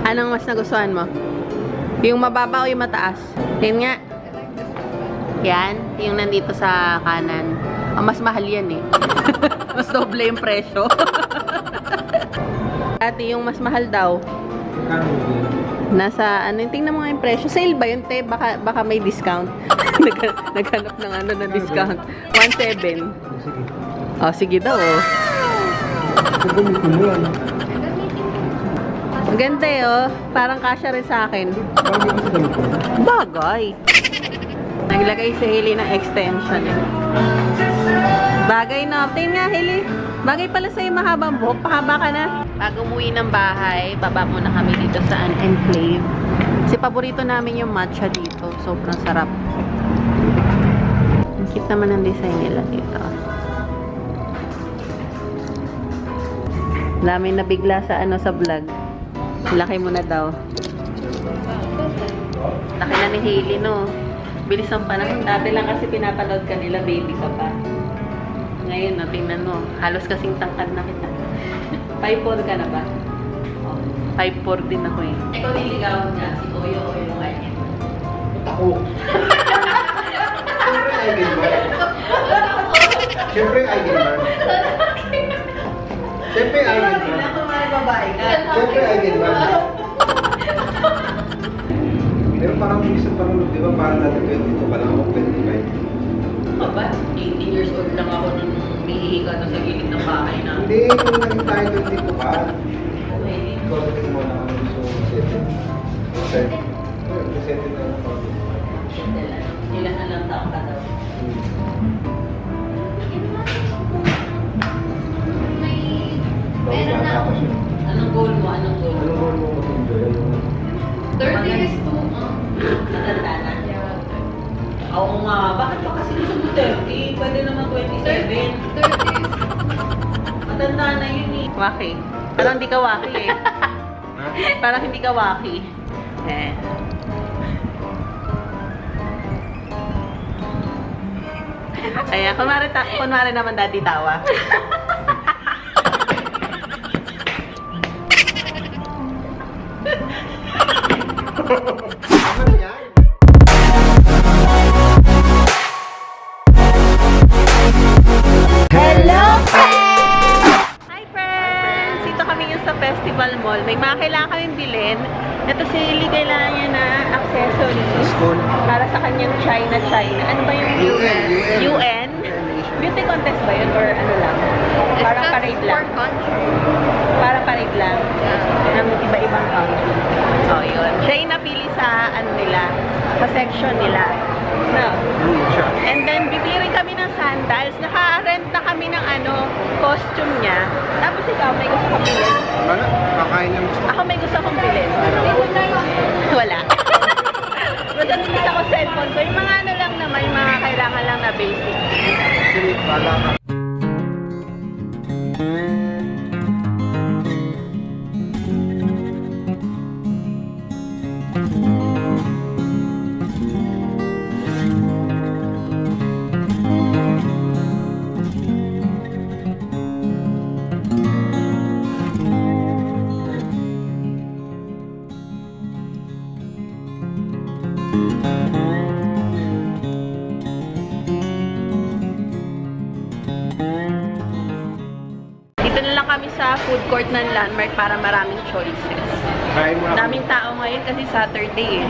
Anong mas nagustuhan mo? Yung mababa o yung mataas? Yun nga. Yan. Yung nandito sa kanan. Ang mas mahal yan eh. Mas doble yung presyo. Ate, yung mas mahal daw. Nasa, ano, tingnan mo nga yung presyo. Sale ba yun, te? Baka may discount. Naghanap ng ano na discount. 1.7. Oh, sige daw, oh. Ang ganda eh, oh. Parang kasya rin sa akin. Bagay. Naglagay si Hailey ng extension eh. Bagay na. Tingnan nga, Hailey. Bagay pala sa'yo mahabang buhok. Pahaba ka na. Bago umuwi ng bahay, baba muna kami dito sa an enclave. Kasi paborito namin yung matcha dito. Sobrang sarap. Ang cute naman ang design nila dito. Dami nabigla sa ano sa vlog. Laki mo na daw. Laki na ni Hailey, no? Bilis ang panahon. Dati lang kasi pinapanood ka nila, baby ka pa. Ngayon, no, tingnan mo. Halos kasing tangkad na kita. 5'4" ka na ba? Oh, 5'4" din ako eh. Ikaw niligawan ka, si Oyo o yung kanya? Ako. Siyempre, Eigenman. Siyempre, Eigenman. Hindi kung may babae ka. Siyempre, Eigenman. Pero parang minsan parang, di ba, parang natin 22 pa lang ako, 25. Ano ba? 18 years old lang ako nung umiihi ka na sa gilid ng bahay na. Hindi, kung naging tayo 22 pa. Okay. Konting mo na kami, so 7. 7 na ako. Ilan na lang taong ka daw? Meron na ako. Anong goal mo? Anong goal? Anong goal mo mag-enjoy? 30 years to, Matanda na. Oo nga. Bakit pa kasi gusto mo 30? Pwede naman 27. 30. Matanda na yun eh. Waki. Parang hindi ka waki eh. Parang hindi ka waki. Eh. Ayan, kunwari naman dati tawa. Ano yan? Hello, friends! Hi, friends! Dito kami yung sa Festival Mall. May mga kailangan kaming bilhin. Ito si Lily, kailangan niya na accessories para sa kanyang China. Ano ba yung UN. UN? Beauty contest ba yun? Or ano lang? Parang parade lang. Parang parade lang. Ng iba-ibang country. Oh, yun. Siya yung napili sa, ano nila, sa section nila. No. And then, bibili rin kami ng sandals. Naka-rent na kami ng ano, costume niya. Tapos ikaw, may gusto kong bilhin? Ano? Kakain niya gusto. Ako may gusto kong bilhin. Wala. Madamilis ako cellphone ko. Yung mga ano lang naman, yung mga kailangan lang na basic. Sige, bala ka. Dito na lang kami sa food court ng Landmark para maraming choices. Kain mo na. Daming tao ngayon kasi Saturday eh.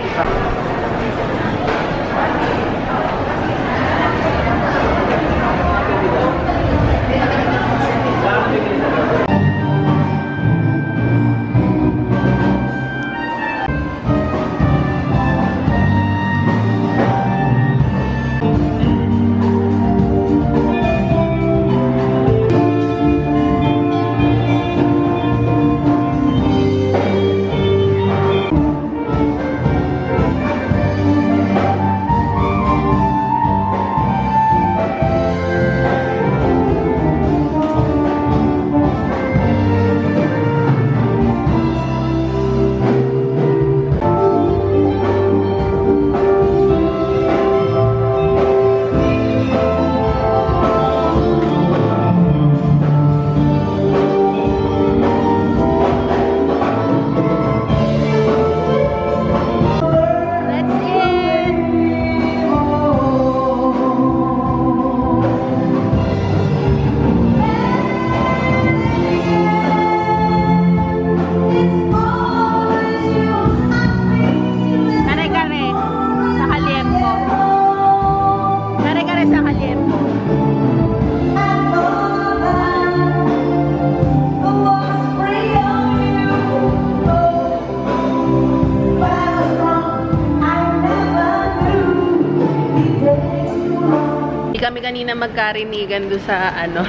kanina magkarinigan doon sa ano.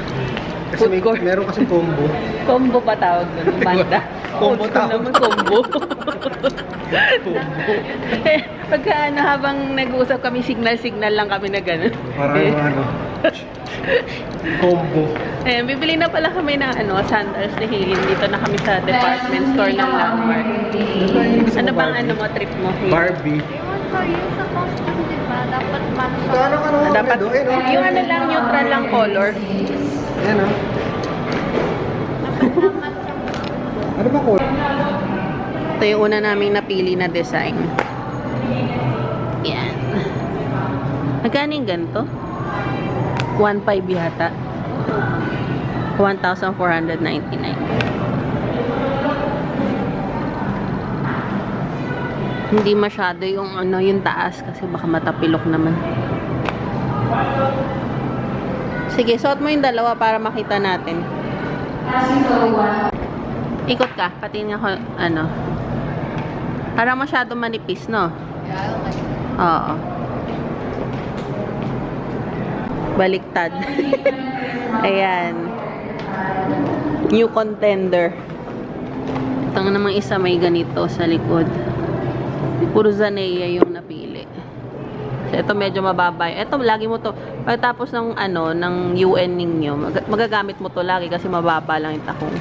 Kasi Food court. meron kasing combo. Combo pa tawag doon, Manda. Combo Old school tawag. naman, combo. Pagka ano, habang nag-uusap kami, signal lang kami na gano'n. Parang ano. Combo. Ayan, bibili na pala kami ng ano, sandals ni Hailey. Dito na kami sa department store ng Landmark. Ano bang ano mo, trip mo, Hailey? Barbie. Yung sa costume, di ba? Dapat match. Kano ka naman Dapat, doon, eh, no? yung ano lang, neutral lang color. Ayan, oh. Ano ba ko? Ito yung una naming napili na design. Yan. Magkano yung ganito? 1.5 yata. 1,499. Hindi masyado yung ano, yung taas kasi baka matapilok naman. Sige, suot mo yung dalawa para makita natin. Ikot ka, pati nga ano. Para masyado manipis, no? Oo. Baliktad. Ayan. New contender. Ito nga namang isa may ganito sa likod. Puro Zanea yung napili. So, ito medyo mababa. Ito, lagi mo to. Pagkatapos ng ano, ng UN ninyo, magagamit mo to lagi kasi mababa lang yung takong.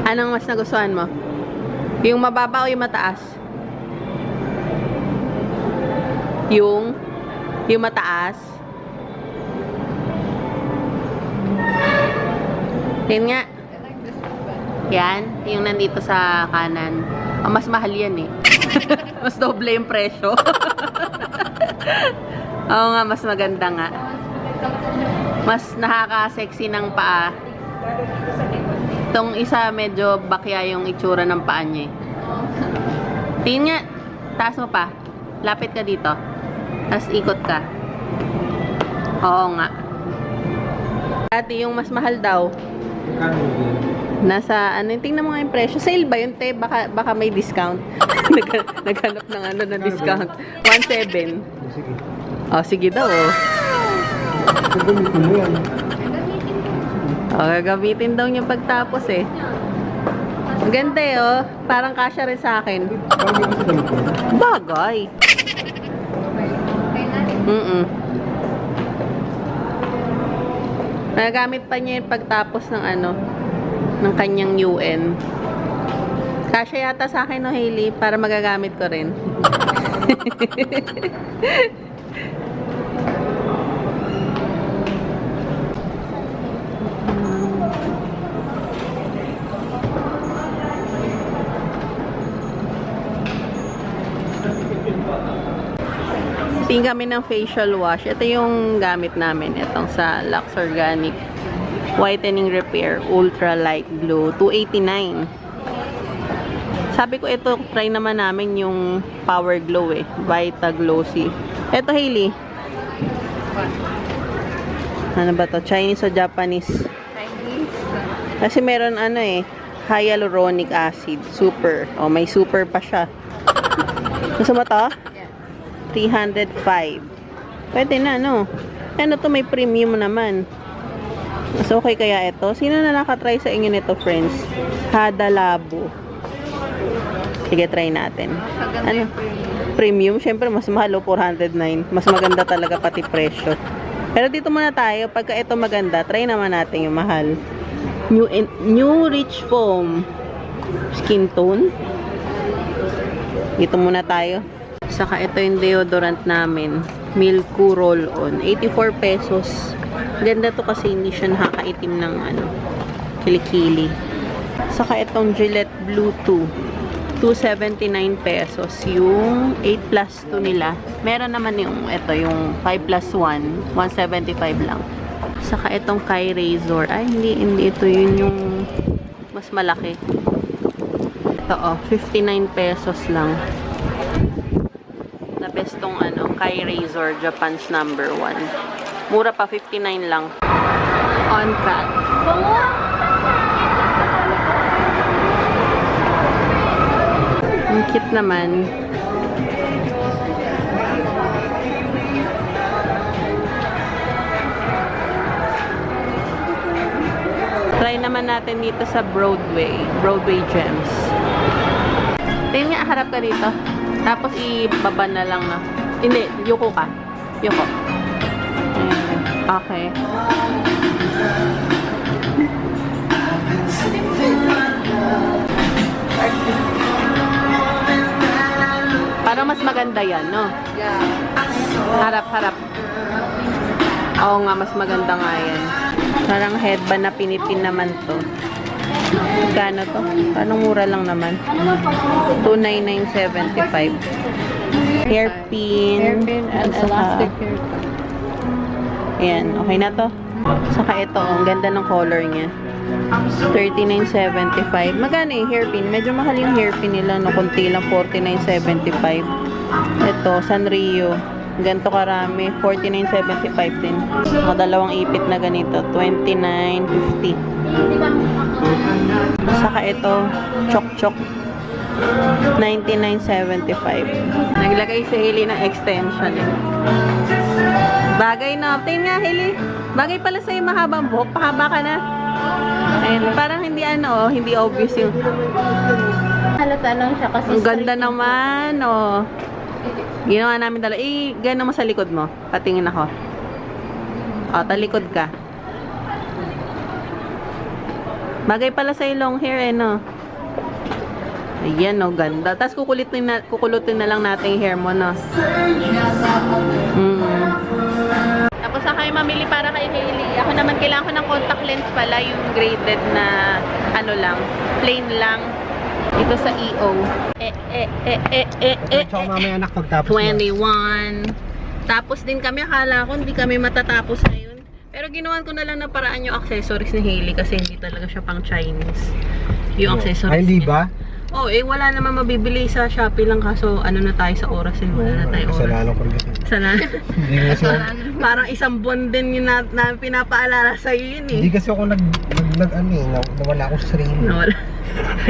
Anong mas nagustuhan mo? Yung mababa o yung mataas? Yung mataas? Yan nga. Yan. Yung nandito sa kanan. Oh, mas mahal yan eh. Mas doble yung presyo. Oo nga, mas maganda nga. Mas nakaka-sexy ng paa. Itong isa medyo bakya yung itsura ng paa niya eh. Tingin nga. Taas mo pa. Lapit ka dito. Tapos ikot ka. Oo nga. Dati yung mas mahal daw. Nasa, ano, tingnan mo nga yung presyo. Sale ba yun, te? Baka may discount. Naghanap ng ano, ng discount. 1.7. Sige. Oh, sige daw, oh. Gagamitin mo yan. Oh, gagamitin daw niya pagtapos, eh. Ang ganda, eh, oh. Parang kasya rin sa akin. Bagay ko sa damit mo. Bagay. Nagamit pa niya yung pagtapos ng ano, ng kanyang UN. Kasya yata sa akin, no, Hailey, para magagamit ko rin. Tingin kami ng facial wash. Ito yung gamit namin. Itong sa Lux Organic Whitening Repair Ultra Light Glow. 289. Sabi ko ito, try naman namin yung Power Glow eh. Vita Glossy. Ito, Hailey. Ano ba to? Chinese o Japanese? Chinese. Kasi meron ano eh. Hyaluronic acid. Super. O, may super pa siya. Gusto mo to? 305. Pwede na, no? Ano to, may premium naman. Mas okay kaya ito? Sino na nakatry sa inyo nito, friends? Hada Labo. Sige, try natin. Ano? Premium? Syempre, mas mahal, 409. Mas maganda talaga pati presyo. Pero dito muna tayo. Pagka ito maganda, try naman natin yung mahal. New Rich Foam Skin Tone. Dito muna tayo. Saka ito yung deodorant namin. Milku Roll-On. 84 pesos. Ganda to kasi hindi siya nakakaitim ng ano, kilikili. Saka itong Gillette Blue 2. 279 pesos. Yung 8 plus 2 nila. Meron naman yung ito, yung 5 plus 1. 175 lang. Saka itong Kai Razor. Ay, hindi ito yun yung mas malaki. Ito oh, 59 pesos lang. Na best tong ano, Kai Razor, Japan's #1. Mura pa, 59 lang. On cat. Ang cute naman. Try naman natin dito sa Broadway Gems. Tingnan nga, harap ka dito. Tapos ibaba na lang na. Hindi, yuko ka. Yuko. Ayan. Okay. Parang mas maganda yan, no? Yeah. Harap. Oo nga, mas maganda nga yan. Parang headband na pinipin naman to. Magkano to? Parang mura lang naman. 299.75. Hairpin. Hairpin and At saka- elastic hair. Ayan, okay na to. Saka ito, ang ganda ng color niya. 39.75. Magkano yung hairpin? Medyo mahal yung hairpin nila, no? Kunti lang, 49.75. Ito, Sanrio. Ganito karami, 49.75 din. Mga dalawang ipit na ganito, 29.50. Saka ito, Chok, 99.75. Naglagay si Hailey ng extension. Bagay na. Tingnan nga, Hailey. Bagay pala sa'yo mahabang buhok. Pahaba ka na. Ayun, parang hindi hindi obvious yung... Halata lang siya kasi Ang ganda naman, oh. Ginawa namin dala. Gano'n mo sa likod mo. Patingin ako. O, talikod ka. Bagay pala sa'yo long hair, no? Ayan, no, ganda. Tapos kukulutin na lang natin yung hair mo, no? Tapos ako ay mamili para kay Hailey. Ako naman kailangan ko ng contact lens pala, yung graded na plain lang. Ito sa EO. Tsaka mamaya anak pagtapos 21. Tapos din kami, akala ko hindi kami matatapos ngayon. Pero ginawan ko na lang na paraan yung accessories ni Hailey kasi hindi talaga siya pang Chinese. Yung accessories Ay, hindi niya. ba? Oh, wala naman mabibili sa Shopee lang kaso ano na tayo sa oras wala na tayo oras. Kasalanan ko rin kasi. Kasalanan. Hindi kasi, Parang isang buwan din yung na pinapaalala sa'yo yun eh. hindi kasi ako nawala ako sa sarili. Nawala.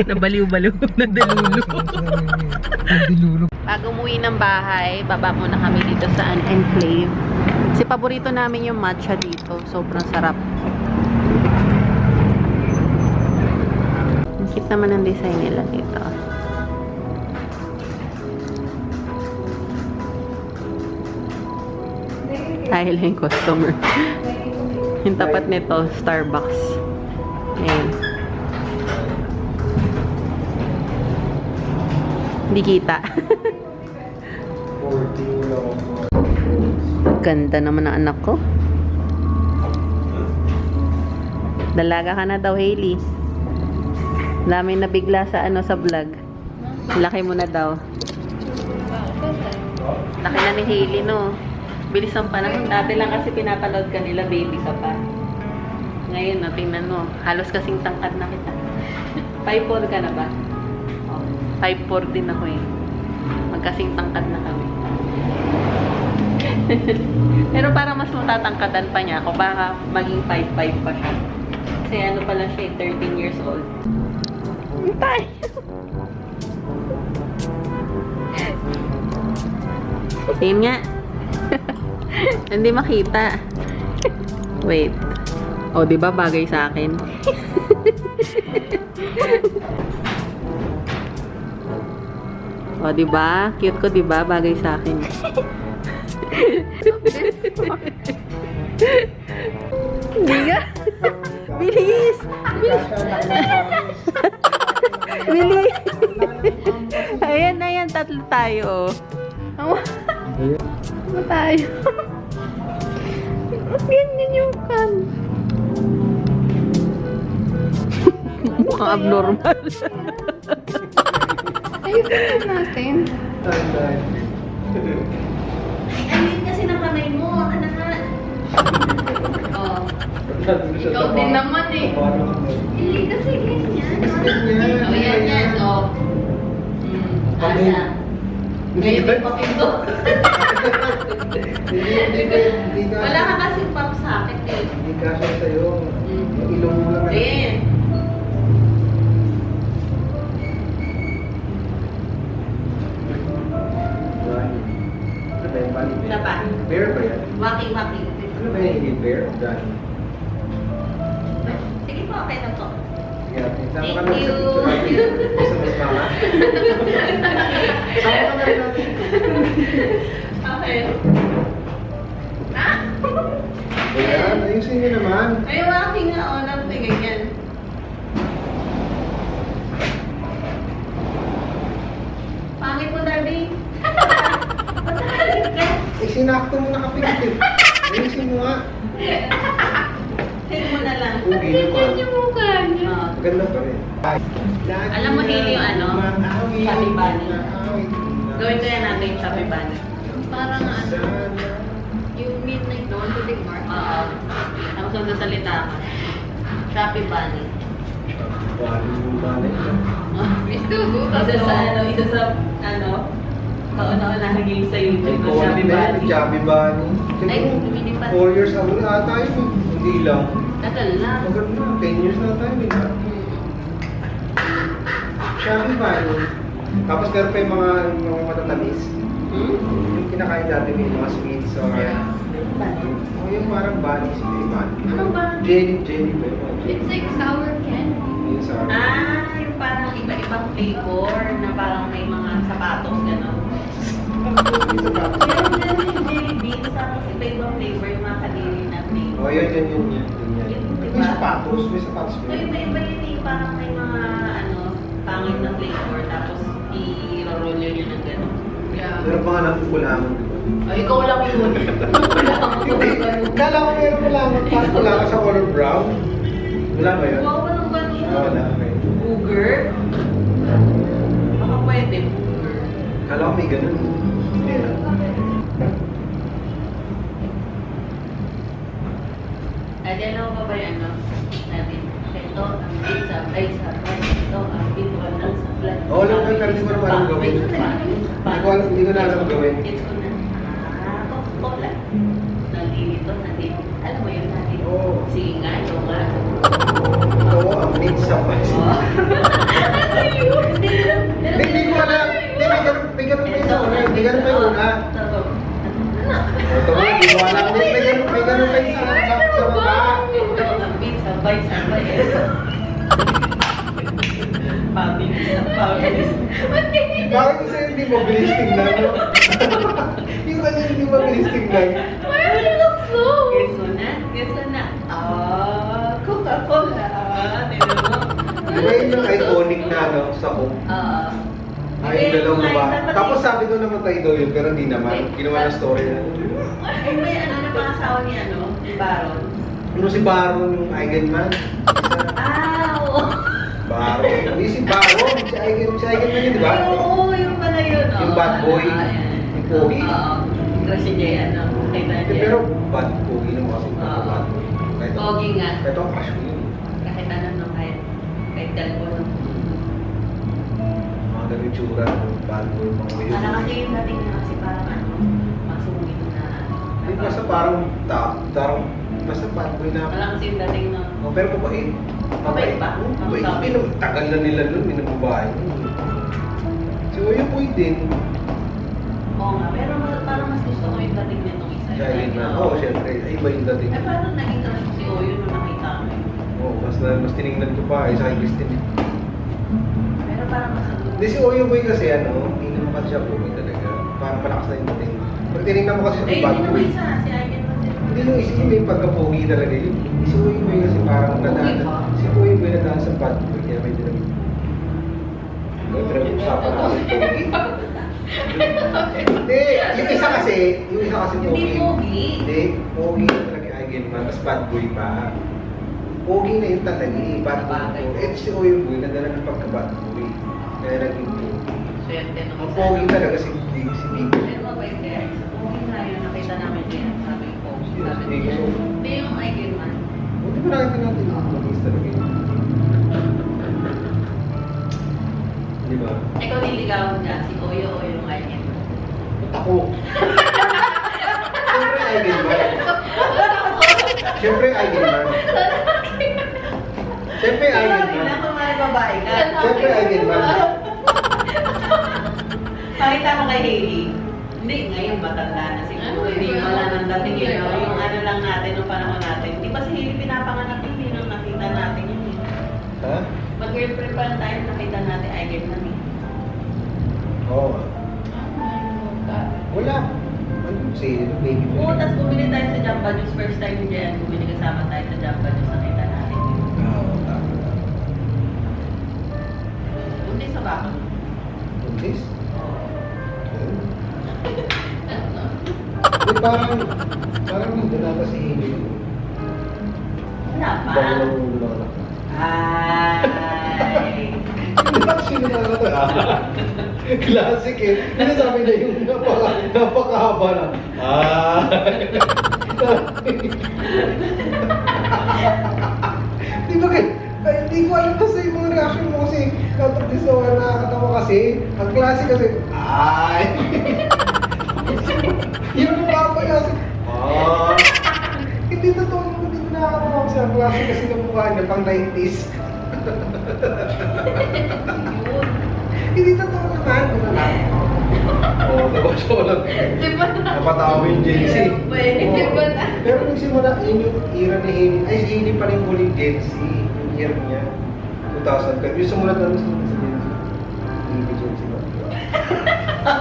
Nabaliw-baliw. Nadalulu. Nandilulog. Bago umuwi ng bahay, baba muna kami dito sa an enclave. Kasi paborito namin yung matcha dito. Sobrang sarap. Ang cute naman ang design nila dito. Dahil yung customer. Yung tapat nito, Starbucks. Ayan. Hindi kita. 14 lang. Ganda naman ng anak ko. Dalaga ka na daw, Hailey. Dami na bigla sa sa vlog. Laki mo na daw. Laki na ni Hailey, no? Bilis ang panahon. Dati lang kasi pinapanood ka nila, baby ka pa. Ngayon, no, tingnan mo. Halos kasing tangkad na kita. 5'4" ka na ba? Oh, 5'4" din ako eh. Magkasing tangkad na kami. Pero parang mas matatangkadan pa niya ako. Baka maging 5'5" pa siya. Kasi ano pala siya, 13 years old. Tay! Tingin nga. Hindi makita. Wait. O, di ba bagay sa akin? O, di ba? Cute ko, di ba? Bagay sa akin. Hindi ka? Bilis! Bilis! Bilis! Ayan na yan, tatlo tayo. Ano tayo? Ganyan yung kan. Mukhang abnormal. Ayusin na natin. Ay, kasi ng kamay mo. Ano nga? Oh. Ikaw din naman eh. Hindi kasi ganyan. Oh, yan. Oh. Asa? Ngayon may papito. Wala ka kasi pop sa akin eh. Hindi kasya sa'yo. Ilong mo lang. Ayan. na yung bali. Isa pa. Bear ba yan? Walking. Ano ba yan? Hindi bear? Dahil. Sige po, okay na po. Sige natin. Sama ka Thank naman sa you. picture natin. Isa mas mama. Sama ka naman natin. Okay. Ah? Ayan, ayusin niyo naman. May walking nga, oh, na ganyan. Pangit mo, Darby. Eh, sinakto mo nakapikit eh. Ayusin mo nga. Take mo na lang. Ugi Yun naman. yung mukha niya. Oh. Maganda pa rin. Alam mo, Hili, yung ano? Sabi bunny. Gawin ko yan natin yung sabi bunny. Parang ano, yung midnight dawn to take mark. Oo. Tapos ang sasalita ka. Shopee bunny. We still do that. Isa sa, kauna-una game sa YouTube ng Shopee bunny. Chubby Bunny. Ay, lumilipat. 4 years ago na ata yun. Hindi lang. Tagal na. Tagal na. 10 years na tayo. Chubby Bunny. Tapos meron pa yung mga matatamis. Yung kinakain dati may mga sweets or... O yung parang bunny, sweet bunny. Anong bunny? Jelly ba yun? It's like sour candy. Yung sa... Yung parang iba-ibang flavor na parang may mga sapatos, gano'n. Yung sa patos. Yung jelly beans, tapos iba-ibang flavor yung mga kadiri na flavor. O yun. May sapatos. May sapatos. So, iba-iba yun yung parang may mga, pangit na flavor, tapos i-roll yun ng gano'n. Yeah. Meron pa nga nakukulangan, di ba? Ay, ikaw lang yun. Kala ko meron kulangan. Parang kulangan sa color brown. Wala ba yun? Wow, walang gano'n. Wala. Okay. Booger? Baka pwede, booger. Kala ko may ganun. Hindi na. Alam mo pa ba yung natin? Ito, ang pizza, ay sa ito, ang pizza ng supply. Oo, lang kayo, pero hindi ko naman alam gawin. Hindi ko na alam gawin. It's ko na. Coca-Cola. Nandito. Alam mo yun natin? Oo. Sige nga, yung nga. Ito, ang mix sa price. Hindi ko alam. Hindi, may ganun pa yung una. May ganun pa yung una. Ito, hindi ko alam. May ganun pa yung sa baba. Ito, ang pizza, sabay. Pabilis na pabilis. Bakit kasi hindi mabilis tingnan, no? Yung kasi hindi mabilis tingnan. Why are you so slow? Guess mo na. Coca-Cola. Tignan mo. Di ba yun yung iconic na sa Coke? Ay, dalawang baba. Tapos sabi ko namatay daw yun, pero hindi naman. Ginawa na story na. Ay, may na pangasawa ni ni Baron. Ano si Baron yung Eigenman? Oo. Baron. Hindi si Baron. Si Eigenman yun, di ba? Ay, oo, yung pala yun. Yung bad boy. Yung pogi. Oo. Crush si Jay, kay Daniel. Pero bad pogi naman kasi bad boy. Pogi nga. Ito ang crush ko yun. Kahit kahit Dalbo. Mga ganun tsura. Bad boy, mga way. Kasi yung dating na kasi parang masungit na. Hindi, basta parang basta bad boy na. Wala kasi yung dating na. Oh, pero mabait. Mabait ba? Mabait. Ang sabi. Tagal na nila nun, minababae. Si Oyo Boy din. Oo nga, pero parang mas gusto ko yung dating nitong isa. Dahil na, oo, syempre. Ay, iba yung dating. Eh, parang naging crush ko si Oyo nung nakita ko. Oo, mas tinignan ko pa, isa kay Christine. Pero parang mas Hindi, si Oyo Boy kasi, hindi naman kasi siya pogi talaga. Parang malakas na yung dating. Pag tinignan mo kasi Eh, sa hindi bad naman boy. isa. Si Aiken man din. Hindi nung isip may pagka-pogi talaga yun. Si Oyo Boy kasi parang nadaan. Pogi pa? Si Oyo Boy nadaan sa bad boy, kaya may dinag. Kaya pinag-usapan namin pogi. Hindi, yung isa kasi Hindi pogi. pogi. Hindi, pogi na talaga yung Eigenman, mas bad boy pa. Pogi na yung talaga eh, bad boy. Eh, si Oyo Boy nadala ng pagka-bad boy. Kaya naging pogi. Swerte nung Ang isa. pogi talaga si Big. Pero mabait kaya. Pogi na yun. Nakita namin din. Sabi ko, pogi. Sabi Hindi niya. ko. Hindi yung Aiken man. Buti pa nakita natin yung pogi talaga yun. Di ba? Ikaw niligawan ka. Si Oyo o yung Aiken man. Ako. Siyempre Eigenman. Siyempre Eigenman. Siyempre Eigenman. Tingnan ko mga babae ka. Siyempre Eigenman. Pakita mo kay Hailey. Hindi, ngayon matanda na siguro. Hindi wala nang dating yun. No? Yung ano lang natin, nung panahon natin. Di ba si pinapanganak yun, hindi nung nakita natin yun. Eh. Ha? Mag-girlfriend pa lang tayo, nakita natin, ay, game na eh. Oo. Wala. Ano si baby mo? Oo, tapos bumili tayo sa Jamba Juice. First time dyan, bumili kasama tayo sa Jamba Juice, nakita natin. Oo, tama. Hindi sa baka. Buntis? Di parang nandun ata si Hili. Wala pa. Bawal ng lola. Ay. Sino na ito? Classic eh. Ano sabi niya yung napakahaba na. Di ba kayo? Hindi ko alam kasi yung mga reaction mo kasi out of this hour nakakatawa kasi. Ang classic kasi, ay! Yung mukha niya kasi, hindi totoo yung hindi ko nakakatawa kasi ang classic kasi ng mukha niya pang 90s. Hindi totoo naman. Oo, diba siya walang Di ba na? napatawa yung Gen Z. Pwede, di ba na? Pero nagsimula, yun yung era ni Hailey. Ay, si Hailey pa rin huling Gen Z. Yung year niya. 2000. Yung sumunod na sa Gen Z. Baby Gen Z ba?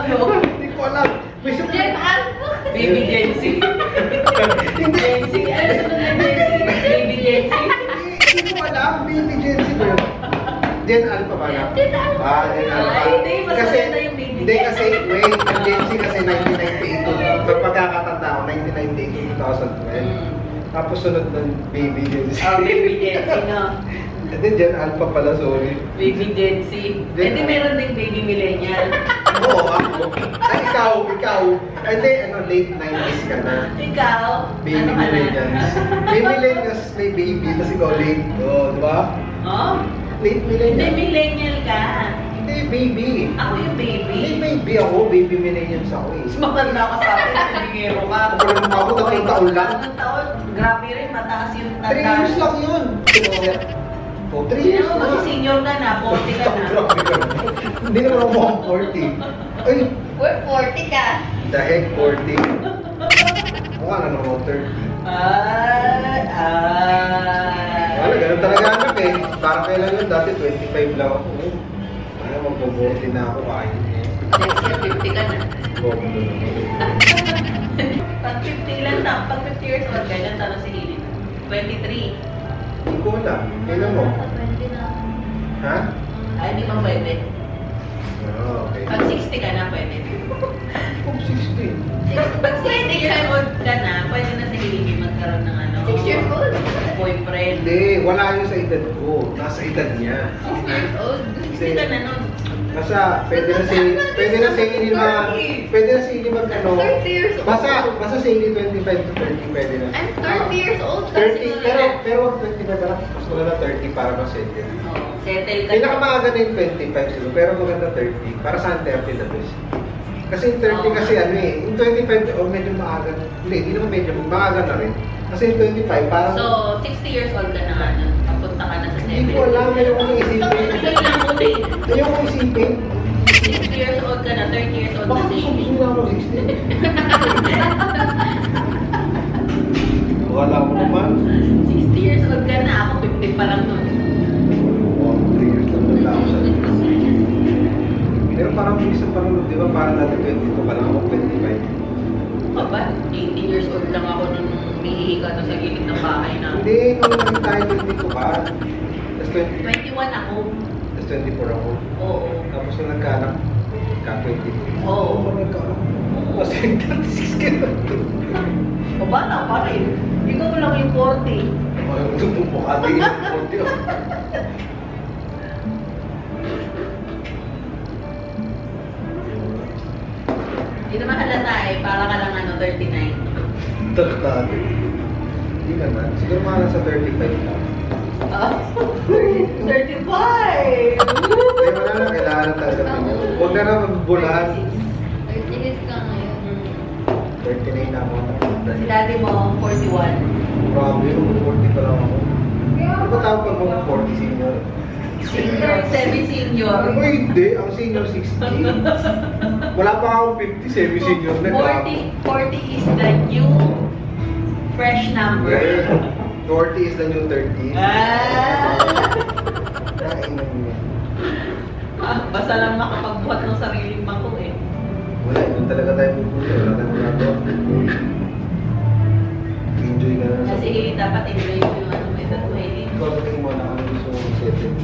Hindi ko alam. May Gen sumunod. Alpha. Baby Gen Z. Gen Z. Ano sa mga Gen Z? Baby Gen Z. Hindi ko alam. Baby Gen Z ba yun? Gen Alpha ba na? Gen Alpha. Gen Alpha. Ay, hindi. Mas Kasi, maganda yung baby hindi Gen Z. kasi, wait, ang Gen Z kasi 1998. Sa pagkakatanda ko, 1998 to 2012. Tapos sunod ng Baby Gen Z. Oh, Baby Gen Z, no? Hindi, Gen Alpha pala, sorry. Baby Gen Z. Hindi meron ding Baby Millennial. Oo, ako. Ay, ikaw. Hindi, late 90s ka na. Ikaw, Baby ano ka na? millennials. May millennials, may baby, tapos ikaw late. Oo, di ba? Oh? Late Hindi, millennial. millennial ka. Hindi, baby. Ako yung baby. Hindi, baby ako. Baby millennials ako eh. Mas matanda ka sa akin, nabigero ka. Ako lang ako, tatlong taon lang. Tatlong taon. Grabe rin, mataas yung 3 years lang yun. Oh, 3 years Sino, lang. kasi senior ka na, 40 ka na. Grabe ka. Hindi naman ako mukhang 40. Ay, We're 40 ka. the heck 40. Mukha na naman 30. Wala, ganun talaga anak eh. Parang kailan yun, dati 25 lang ako. Ano, magbo-40 na ako, kahit eh. Next year, 50 ka na. Bobo na naman. Pag 50 lang na, pag 50 years old, kailan tanong si Hili? 23. Hindi ko alam. Kailan mo? 20 na. Ha? Ay, hindi mo pwede. Okay. Pag 60 ka na, pwede. Kung 16. Pag 60 years old ka na, pwede na si Hili magkaroon ng ano. 6 years old. Boyfriend. Hindi, wala yun sa edad ko. Nasa edad niya. 6 years old. 60 ka na nun. Basta, pwede na si Hailey pwede na si Hailey mag ano. 30 years old. Basta si Hailey 25 to 30 pwede na. I'm 30 years old. 30, pero 25 parang mas maganda 30 para ma-settle. Oh, settle ka. Pinakamaaga na yung 25 siguro, pero maganda 30. Para saan 30 the best? Kasi yung 30 kasi ano eh, yung 25 medyo maaga. Hindi naman medyo maaga na rin. Kasi yung 25 parang So, 60 years old ka na nga nun. Papunta ka na sa 70. hindi ko alam, ayoko kong isipin. Ayun lang muna eh. Ayoko kong isipin. 60 years old ka na, 30 years old na Bakit si gusto Hili. na ako 16? Wala mo naman. 60 years old ka na, ako 50 pa lang nun. Oh, 3 years lang wala ako sa pero parang minsan parang, di ba, parang dati 22 pa lang ako, 25. Pa ba? 18 years old lang ako nung umihihi ka na sa gilid ng bahay na. Hindi, nung naging tayo 22 pa. Tapos 21 ako. 24 ako. Oo. Tapos nung nagkaanak, ka-22. Oo. Ako nagkaanak. Kasi 36 ka na. O bata pa rin. Ikaw lang yung 40. Ang tutong mukha din. 40 ako. Hindi naman halata eh. Para ka lang ano, 39. Tartado. Hindi naman. Siguro mga nasa 35 lang. Oh, 35! Eh, wala na, kailangan na talaga pinag. Huwag na na magbulahan. 30 years ka ngayon. 39 na ako. Si daddy mo, 41. Grabe, 40 pa lang ako. Ano ba tawag pag mga 40 senior? Semi-senior. Ano hindi? Ang senior 60. Wala pa akong 50, semi-senior na. 40 is the new fresh number. 40 is the new 30. Ah! Kainan mo. Basta lang makapagbuhat ng sariling bangko eh. Wala, doon talaga tayo pupunta. Wala tayong ginagawa. Enjoy ka na. Kasi dapat enjoy mo yung ano, method mo eh. Ikaw sa tingin mo na ano gusto mong settle?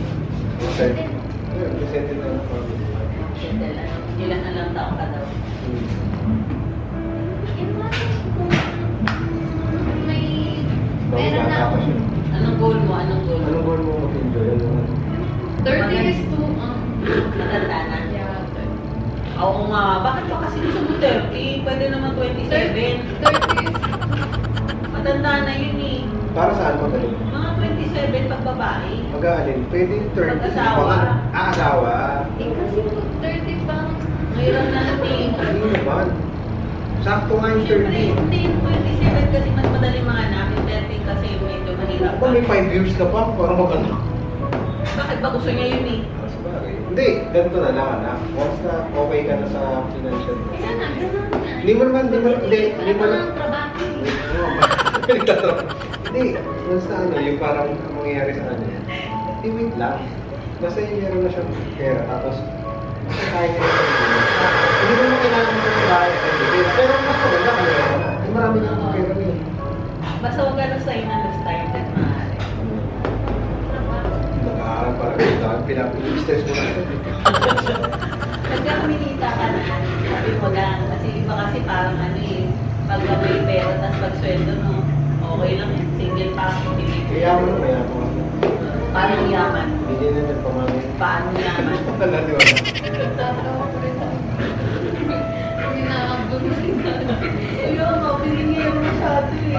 Settle na ako. Settle lang. Ilan na lang taong ka daw. May Bago pera na bata ako. pa siya. Anong goal mo? Anong goal mo? Anong goal mo mag-enjoy? Ano? 30 is too, Matanda na. yeah, Oo nga. Bakit ba kasi gusto mo 30? Pwede naman 27. 30 is, Matanda na yun eh. Para saan mo tayo? Mga 27 pag babae. Mag-aalin? Pwede yung 30. Mag-asawa. Asawa. eh kasi 30 pa. Ngayon natin. Hindi naman. Sakto nga yung Siyempre, 30. hindi yung 27 kasi mas madali mga anak. Yung 30 kasi medyo mahirap Ako may 5 years ka pa para mag-anak. Bakit ba gusto niya yun eh? Hindi, ganito na lang anak. Once na okay ka na sa financial. Kaya na, gano'n na. Hindi mo naman, hindi mo naman. Wala pa nga trabaho. Hindi, once na ano, yung parang ang mangyayari sa kanya. Hindi, wait lang. Basta yung meron na siyang pera, tapos kaya niya yung sarili. Hindi mo naman kailangan ng bahay sa bibig. Pero mas maganda ka na. Marami na akong pera niya. Basta huwag ka na sa'yo na started maaari. Nag-aaral para rin. Dahil pinag-stress mo na. Pagka kumilita ka na, sabi mo lang. Kasi iba kasi parang ano eh, pag may pera, tapos pag sweldo mo, okay lang yan. Single pa ako, hindi Kaya mo na kaya mo. Paano yaman? Hindi na nagpamami. Paano yaman? Wala, di ba? Tatawa ko rin ako. Hindi nakakabulong rin ako. Ayun, mabiling yan masyado eh.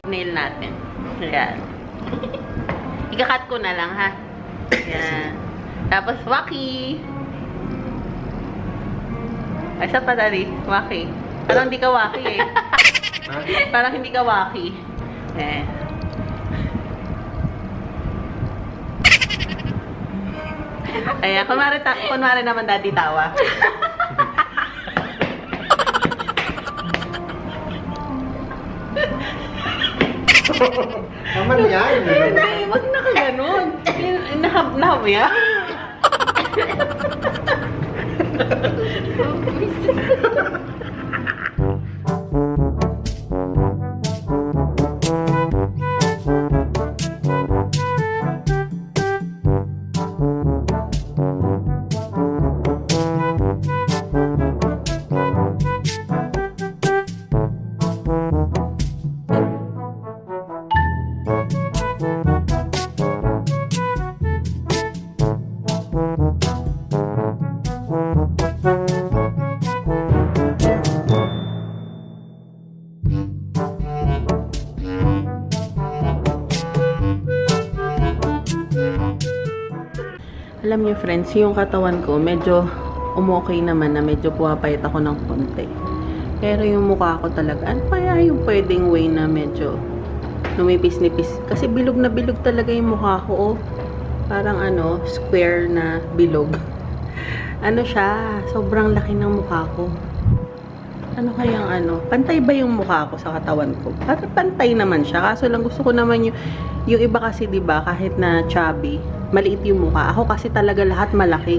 Nail natin. Ayan. Ika-cut ko na lang, ha? Ayan. Tapos, waki. Ay, sa pa, Daddy. Waki. Parang hindi ka waki, eh. Parang hindi ka waki. Eh. Ayan, kunwari naman, Daddy, tawa. Naman yan. Hindi, wag na ka ganun. Nahab ya. Alam niyo friends, yung katawan ko medyo umokay naman na medyo puwapayat ako ng konti. Pero yung mukha ko talaga, ano kaya yung pwedeng way na medyo numipis-nipis? Kasi bilog na bilog talaga yung mukha ko, oh. Parang ano, square na bilog. Ano siya, sobrang laki ng mukha ko. Ano kayang ano, pantay ba yung mukha ko sa katawan ko? Parang pantay naman siya, kaso lang gusto ko naman yung iba kasi 'di ba, kahit na chubby, maliit yung mukha. Ako kasi talaga lahat malaki.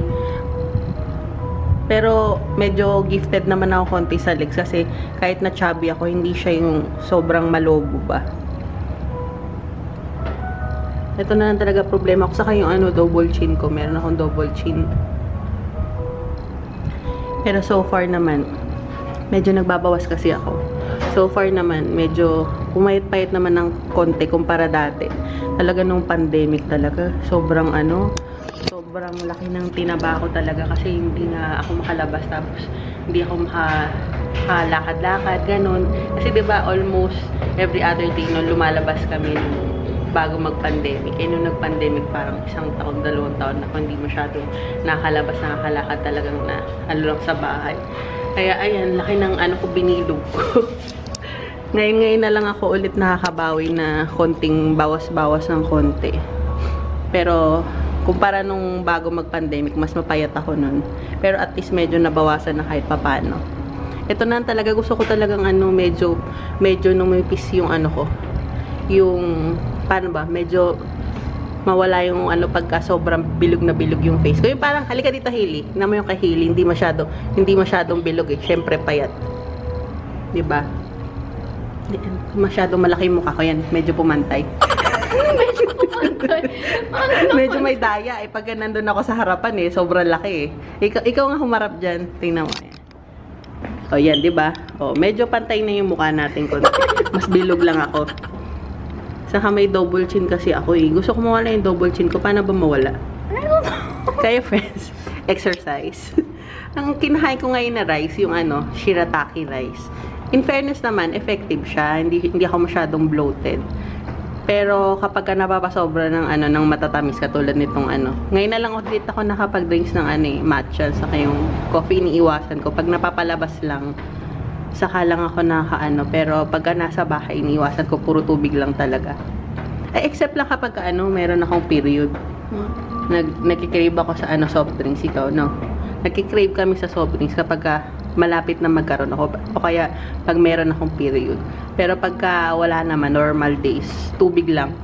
Pero medyo gifted naman ako konti sa legs kasi kahit na chubby ako, hindi siya yung sobrang malobo ba. Ito na lang talaga problema ko. Saka yung ano, double chin ko. Meron akong double chin. Pero so far naman, medyo nagbabawas kasi ako. So far naman, medyo pumayat-payat naman ng konti kumpara dati. Talaga nung pandemic talaga, sobrang laki ng tinaba ko talaga kasi hindi na ako makalabas, tapos hindi ako makalakad-lakad, ganun. Kasi 'di ba almost every other day no lumalabas kami bago mag-pandemic. Eh nung nag-pandemic parang 1 taon, 2 taon na ako hindi masyado nakakalabas, nakakalakad, talagang na lang sa bahay. Kaya ayan, laki ng ko binilog ko. Ngayon na lang ako ulit nakakabawi na konting bawas-bawas ng konti. Pero kumpara nung bago mag-pandemic, mas mapayat ako nun. Pero at least medyo nabawasan na kahit papano. Ito na talaga, gusto ko talagang medyo numipis yung ko. Yung, paano ba, medyo mawala yung pagka sobrang bilog na bilog yung face ko. Yung parang, halika dito Hailey. Tignan mo yung kay Hailey, hindi masyadong bilog eh. Syempre payat. 'Di ba? Masyadong malaki yung mukha ko yan. Medyo pumantay. Medyo may daya eh. Pag nandun ako sa harapan eh, sobrang laki eh. Ikaw nga humarap dyan. Tingnan mo yan. O yan, di ba? O, medyo pantay na yung mukha natin konti. Mas bilog lang ako. Saka may double chin kasi ako eh. Gusto ko mawala yung double chin ko. Paano ba mawala? Kaya friends, exercise. Ang kinahain ko ngayon na rice, yung shirataki rice. In fairness naman, effective siya. Hindi ako masyadong bloated. Pero kapag ka napapasobra ng ng matatamis katulad nitong Ngayon na lang ulit ako nakapag-drinks ng matcha, saka yung coffee iniiwasan ko. Pag napapalabas lang, saka lang ako pero pagka nasa bahay iniiwasan ko, puro tubig lang talaga. Except lang kapag meron akong period. Nagki-crave ako sa soft drinks, ikaw no. Nagki-crave kami sa soft drinks kapag malapit na magkaroon ako, o kaya pag meron akong period. Pero pagka wala naman, normal days, tubig lang.